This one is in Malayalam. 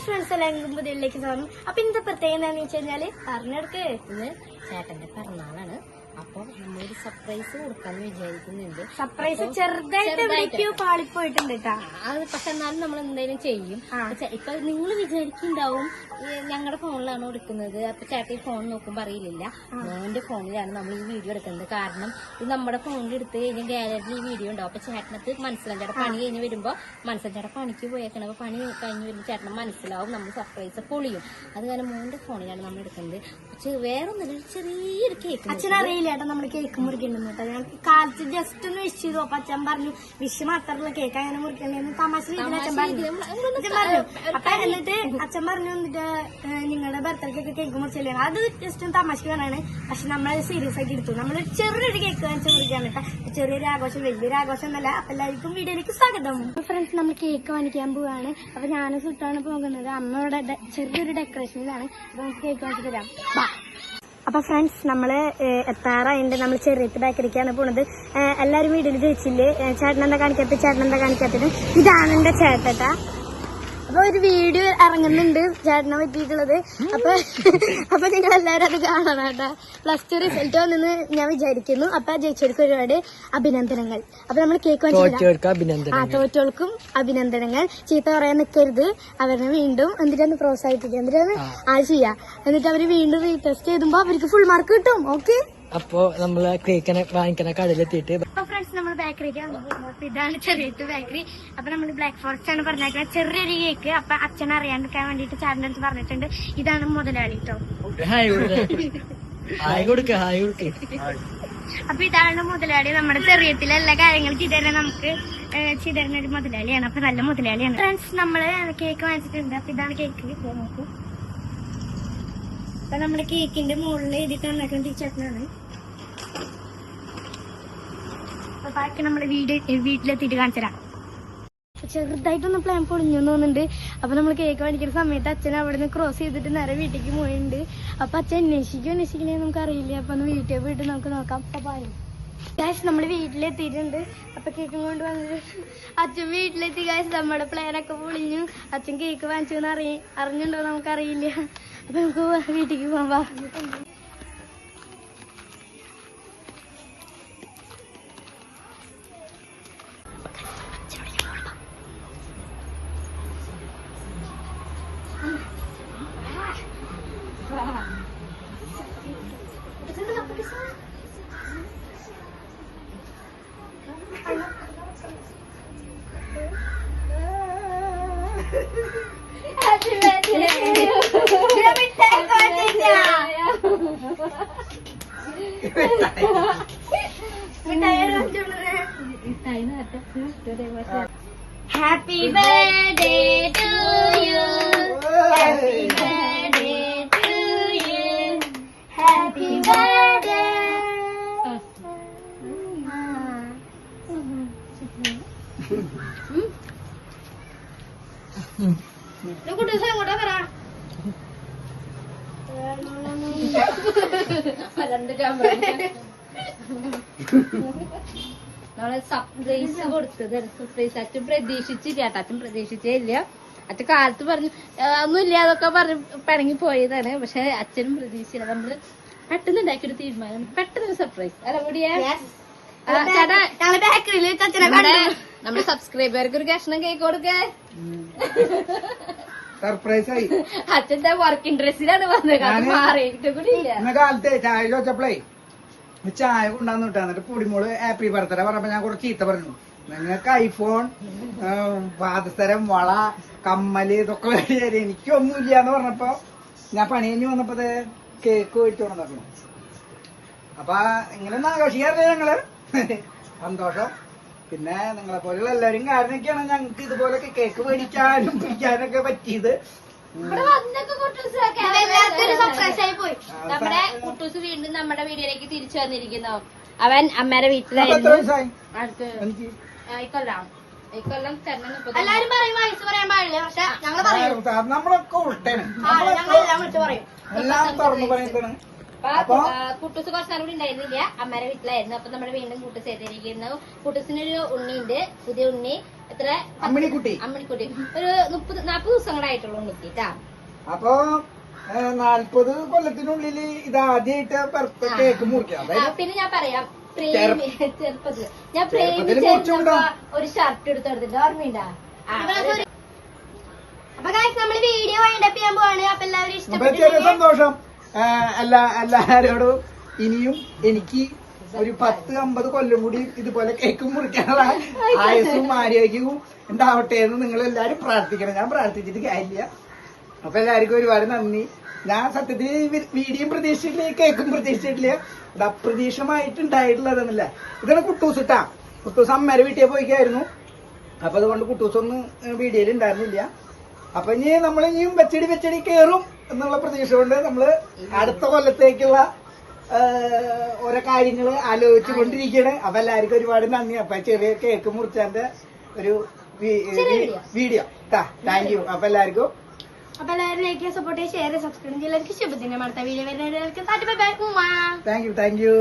ഫ്രണ്ട്സ് എല്ലാവർക്കും പുതിയതിലേക്ക് സ്വാഗതം. അപ്പൊ ഇന്നത്തെ പ്രത്യേകത എന്താണെന്ന് വെച്ച് കഴിഞ്ഞാല് പറഞ്ഞെടുക്ക് ഇന്ന് ചേട്ടന്റെ പിറന്നാളാണ്. അപ്പൊ നമ്മളൊരു സർപ്രൈസ് കൊടുക്കാന്ന് വിചാരിക്കുന്നുണ്ട്. സർപ്രൈസ് ചെറുതായിട്ട് എവിടേക്കോ പാളിപ്പോയിട്ടുണ്ട് കേട്ടാ. അത് പക്ഷെ എന്നാലും നമ്മൾ എന്തായാലും ചെയ്യും. ഇപ്പൊ നിങ്ങൾ വിചാരിക്കുന്നുണ്ടാവും ഞങ്ങളുടെ ഫോണിലാണ് എടുക്കുന്നത്, അപ്പൊ ചേട്ടൻ ഈ ഫോൺ നോക്കുമ്പോ അറിയില്ല. മോന്റെ ഫോണിലാണ് നമ്മൾ ഈ വീഡിയോ എടുക്കുന്നത്. കാരണം ഇത് നമ്മുടെ ഫോണിൽ എടുത്ത് കഴിഞ്ഞാൽ ഗാലറിയിൽ ഈ വീഡിയോ ഉണ്ടാവും. അപ്പൊ ചേട്ടനത്ത് മനസ്സിലാവും. ചേട്ടൻ പണി കഴിഞ്ഞ് വരുമ്പോ മനസ്സിലാവും ചേട്ടൻ പണിക്ക് പോയേക്കണം. അപ്പൊ പണി കഴിഞ്ഞ് വരുമ്പോൾ ചേട്ടന് മനസ്സിലാവും നമ്മൾ സർപ്രൈസ് പൊളിയും. അത് കാരണം മോന്റെ ഫോണിലാണ് നമ്മൾ എടുക്കുന്നത്. പക്ഷെ വേറെ ഒന്നും ചെറിയൊരു കേക്ക് അച്ഛനറിയില്ല ചേട്ടാ നമ്മള് കേക്ക് മുറിക്കണ്ടെന്ന് കേട്ടോ. ഞാൻ കാലത്ത് ജസ്റ്റ് ഒന്ന് വിഷ് ചെയ്തു. അപ്പൊ അച്ഛൻ പറഞ്ഞു വിഷ് മാത്രമുള്ള കേക്ക് അങ്ങനെ മുറിക്കണ്ടെന്ന് തമാശ രീതിയിൽ അച്ഛൻ പറഞ്ഞു. അപ്പൊ എന്നിട്ട് അച്ഛൻ പറഞ്ഞു എന്നിട്ട് നിങ്ങളുടെ ബർത്ത്ഡേക്കൊക്കെ കേക്ക് മുറിച്ചല്ലേ, അത് ജസ്റ്റ് ഒന്ന് തമാശ വേണാണ്. പക്ഷെ നമ്മളത് സീരിയസ് ആക്കി എടുത്തു. നമ്മൾ ചെറിയൊരു കേക്ക് വാങ്ങിച്ച് മുറിക്കാൻ കേട്ടോ. ചെറിയൊരു ആഘോഷം, വലിയൊരു ആഘോഷം എന്നല്ല. അപ്പൊ എല്ലാവർക്കും വീഡിയോയിലേക്ക് സ്വാഗതം. ഫ്രണ്ട്സ് നമ്മൾ കേക്ക് വാങ്ങിക്കാൻ പോവാണ്. അപ്പൊ ഞാനും സുട്ടാണ് പോകുന്നത്. അമ്മ ഇവിടെ ചെറിയൊരു ഡെക്കറേഷനിലാണ്. അപ്പൊ നമുക്ക് കേക്ക് വാങ്ങിച്ചു തരാം. അപ്പൊ ഫ്രണ്ട്സ് നമ്മള് എത്താറായിട്ട് നമ്മൾ ചെറിയ ബേക്കറിക്കാണ് പോണത്. എല്ലാരും വീട്ടിൽ ചോദിച്ചില്ലേ ചേട്ടനെന്താ കാണിക്കാത്തത്. ഇതാണ് എന്റെ ചേട്ടട്ടാ. അപ്പൊ ഒരു വീഡിയോ ഇറങ്ങുന്നുണ്ട് ചേട്ടനെ പറ്റിയിട്ടുള്ളത്. അപ്പൊ നിങ്ങൾ എല്ലാരും അത് കാണണം കേട്ടാ. +2 റിസൾട്ട് വന്നെന്ന് ഞാൻ വിചാരിക്കുന്നു. അപ്പൊ ജയിച്ചവർക്ക് ഒരുപാട് അഭിനന്ദനങ്ങൾ. അപ്പൊ നമ്മൾ കേക്ക് തോറ്റോൾക്കും അഭിനന്ദനങ്ങൾ. ചീത്ത പറയാൻ നിൽക്കരുത്. അവരെ വീണ്ടും എന്തിനാണ് പ്രോത്സാഹിപ്പിക്കുക, എന്തിനാണ് ചെയ്യാ. എന്നിട്ട് അവര് വീണ്ടും റീടെസ്റ്റ് ചെയ്തുമ്പോ അവർക്ക് ഫുൾ മാർക്ക് കിട്ടും. ഓക്കെ. അപ്പൊ നമ്മള് കേക്കിനെ വാങ്ങിക്കണ കടയിലെത്തിയിട്ട് അപ്പൊ ഫ്രണ്ട്സ് നമ്മൾ ബേക്കറിക്കാണ്. ഇതാണ് ചെറിയ ബേക്കറി. അപ്പൊ നമ്മൾ ബ്ലാക്ക് ഫോറസ്റ്റ് ആണ് പറഞ്ഞേക്കുന്നത്. ചെറിയൊരു കേക്ക്. അപ്പൊ അച്ഛൻ അറിയാണ്ടിരിക്കാൻ വേണ്ടിട്ട് ചേട്ടൻ്റെ അടുത്ത് പറഞ്ഞിട്ടുണ്ട്. ഇതാണ് മുതലാളി കേട്ടോ. അപ്പൊ ഇതാണ് മുതലാളി. നമ്മുടെ ചെറിയത്തിലെ എല്ലാ കാര്യങ്ങളും ചെയ്തരുന്ന നമുക്ക് ചെയ്തരുന്ന ഒരു മുതലാളിയാണ്. അപ്പൊ നല്ല മുതലാളിയാണ്. ഫ്രണ്ട്സ് നമ്മള് കേക്ക് വാങ്ങിച്ചിട്ടുണ്ട്. അപ്പൊ ഇതാണ് കേക്ക്. നോക്കൂ. അപ്പൊ നമ്മുടെ കേക്കിന്റെ മുകളിൽ എഴുതിട്ട് ഉണ്ടാക്കുന്ന ടീച്ചറിനാണ്. അപ്പൊ ബാക്കി നമ്മുടെ വീട്ടിലെത്തിയിട്ട് കാണിച്ചുതരാം. ചെറുതായിട്ടൊന്ന് പ്ലാൻ പൊളിഞ്ഞു തോന്നുന്നുണ്ട്. അപ്പൊ നമ്മൾ കേക്ക് മേടിക്കുന്ന സമയത്ത് അച്ഛൻ അവിടെ നിന്ന് ക്രോസ് ചെയ്തിട്ട് നേരെ വീട്ടിലേക്ക് പോയിട്ടുണ്ട്. അപ്പൊ അച്ഛൻ അന്വേഷിക്കണേ നമുക്ക് അറിയില്ല. അപ്പൊ ഒന്ന് വീട്ടിൽ പോയിട്ട് നമുക്ക് നോക്കാം. അപ്പൊ ഗായ്സ് നമ്മള് വീട്ടിലെത്തിയിട്ടുണ്ട്. അപ്പൊ കേക്ക് കൊണ്ട് വന്നത് അച്ഛൻ വീട്ടിലെത്തി. ഗായ്സ് നമ്മുടെ പ്ലാനൊക്കെ പൊളിഞ്ഞു. അച്ഛൻ കേക്ക് വാങ്ങിച്ചു അറിഞ്ഞുണ്ടോ നമുക്കറിയില്ല. അപ്പൊ നമുക്ക് വീട്ടിലേക്ക് പോവാം. Happy birthday to you. Happy birthday to you. Happy birthday. നമ്മള് സർപ്രൈസ് കൊടുത്തത്. സർപ്രൈസ് അച്ഛൻ പ്രതീക്ഷിച്ചില്ല. അച്ഛൻ പ്രതീക്ഷിച്ചേ ഇല്ല. അച്ഛൻ കാലത്ത് പറഞ്ഞു ഒന്നുമില്ല അതൊക്കെ പറഞ്ഞ് പിണങ്ങി പോയതാണ്. പക്ഷെ അച്ഛനും പ്രതീക്ഷിച്ചില്ല. നമ്മള് പെട്ടെന്ന് ഉണ്ടാക്കിയൊരു തീരുമാനം, പെട്ടെന്നൊരു സർപ്രൈസ്. അല്ല കൂടിയാ നമ്മുടെ സബ്സ്ക്രൈബർക്ക് ഒരു കഷ്ണം കേക്ക് കൊടുക്കേ. സർപ്രൈസ് ആയി. അച്ഛന്റെ വർക്കിംഗ് ഡ്രസ്സിലാണ് വന്നത്. അത് മാറിയിട്ട് കൂടി ഇല്ല. കാലത്ത് ചായ വെച്ചപ്പോഴേ ചായ കൊണ്ടാന്ന് വിട്ടാ. എന്നിട്ട് പൊടിമോള് ഹാപ്പി ബർത്ത്ഡേ പറഞ്ഞപ്പോ ഞാൻ കുറച്ച് ചീത്ത പറഞ്ഞു. നിങ്ങൾക്ക് ഐഫോൺ, പാദസരം, വള, കമ്മല് ഇതൊക്കെ വരെ എനിക്കൊന്നുമില്ല എന്ന് പറഞ്ഞപ്പോ ഞാൻ പണി കഴിഞ്ഞ് വന്നപ്പോ കേക്ക് മേടിച്ചു കൊണ്ടുവന്നു. അപ്പൊ ഇങ്ങനെ ഒന്ന് ആഘോഷിക്കാറില്ലേ ഞങ്ങള്. സന്തോഷം. പിന്നെ നിങ്ങളെ പോലെയുള്ള എല്ലാവരും കാരണമൊക്കെയാണ് ഞങ്ങൾക്ക് ഇതുപോലൊക്കെ കേക്ക് മേടിക്കാനും പിടിക്കാനൊക്കെ പറ്റിയത്. നമ്മുടെ കുട്ടൂസ് വീണ്ടും നമ്മുടെ വീഡിയോയിലേക്ക് തിരിച്ചു വന്നിരിക്കുന്നു. അവൻ അമ്മയുടെ വീട്ടിലായിരുന്നു. ഇക്കൊല്ലം എല്ലാരും പറയും വയസ്സ് പറയാൻ പാടില്ല. പക്ഷെ ഞങ്ങള് പറയും. നമ്മളൊക്കെ ഉൾട്ടേണ്. ഞങ്ങളെല്ലാം വിളിച്ച് പറയും. എല്ലാം തുറന്നു പറയുന്നതാണ്. കുട്ടൂസ് കുറച്ചാലും കൂടി ഉണ്ടായിരുന്നില്ല, അമ്മയുടെ വീട്ടിലായിരുന്നു. അപ്പൊ നമ്മുടെ വീണ്ടും കുട്ടൂസ് എത്തിയിരിക്കുന്നു. കുട്ടൂസിനൊരു ഉണ്ണിയുണ്ട്, പുതിയ ഉണ്ണി. എത്ര അമ്മിണിക്കുട്ടി. അമ്മിണിക്കുട്ടി ഒരു 40 ദിവസങ്ങളായിട്ടുള്ളൂ ഉണ്ണിട്ടാ. അപ്പൊ 40 കൊല്ലത്തിനുള്ളിൽ ഇത് ആദ്യമായിട്ട് ബർത്ത്ഡേ കേക്ക് മുറിക്കാം. അതായത് പിന്നെ ഞാൻ പറയാം ചെറുപ്പത്തിൽ ഞാൻ ചെറുപ്പത്തില് പ്രേമിച്ചപ്പോ മുറിച്ചുകൊണ്ടോ? ഒരു ഷർട്ട് എടുത്തെടുത്തിട്ട് ഓർമ്മയുണ്ടാ? അപ്പൊ ഗൈസ് നമ്മള് വീഡിയോ വൈൻഡപ്പ് ചെയ്യാൻ പോവാണ്. അപ്പൊ എല്ലാവരും അപ്പൊ ചെറിയ സന്തോഷം എല്ലാരോടും ഇനിയും എനിക്ക് ഒരു 10-50 കൊല്ലം കൂടി ഇതുപോലെ കേക്ക് മുറിക്കാനുള്ള ആയുസ്സും ആരോഗ്യവും ഉണ്ടാവട്ടെ എന്ന് നിങ്ങൾ എല്ലാരും പ്രാർത്ഥിക്കണം. ഞാൻ പ്രാർത്ഥിച്ചിട്ട് കാര്യമില്ല. അപ്പൊ എല്ലാവർക്കും ഒരുപാട് നന്ദി. ഞാൻ സത്യത്തിൽ വീഡിയോയും പ്രതീക്ഷിച്ചിട്ടില്ല, കേക്കും പ്രതീക്ഷിച്ചിട്ടില്ല. ഇത് അപ്രതീക്ഷിതമായിട്ടുണ്ടായിട്ടുള്ളതെന്നല്ല. ഇതാണ് കുട്ടൂസ് ഇട്ടാ. കുട്ടൂസ് അമ്മേരെ വീട്ടിൽ പോയിക്കായിരുന്നു. അപ്പൊ അതുകൊണ്ട് കുട്ടൂസൊന്നും വീഡിയോയിൽ ഉണ്ടായിരുന്നില്ല. അപ്പൊ ഇനി നമ്മൾ ഇനിയും വെച്ചടി കയറും എന്നുള്ള പ്രതീക്ഷ കൊണ്ട് നമ്മള് അടുത്ത കൊല്ലത്തേക്കുള്ള ഓരോ കാര്യങ്ങള് ആലോചിച്ചു കൊണ്ടിരിക്കുകയാണ്. അപ്പൊ എല്ലാവർക്കും ഒരുപാട് നന്ദി. അപ്പൊ ചെറിയ കേക്ക് മുറിച്ചാന്റെ ഒരു വീഡിയോ താങ്ക് യു. അപ്പൊ എല്ലാവർക്കും ലൈക്ക് സപ്പോർട്ട് ഷെയർ സബ്സ്ക്രൈബ് ചെയ്യാൻ ശുഭദിനം. അടുത്ത വീഡിയോ വരുന്നവർക്ക് താങ്ക് യു.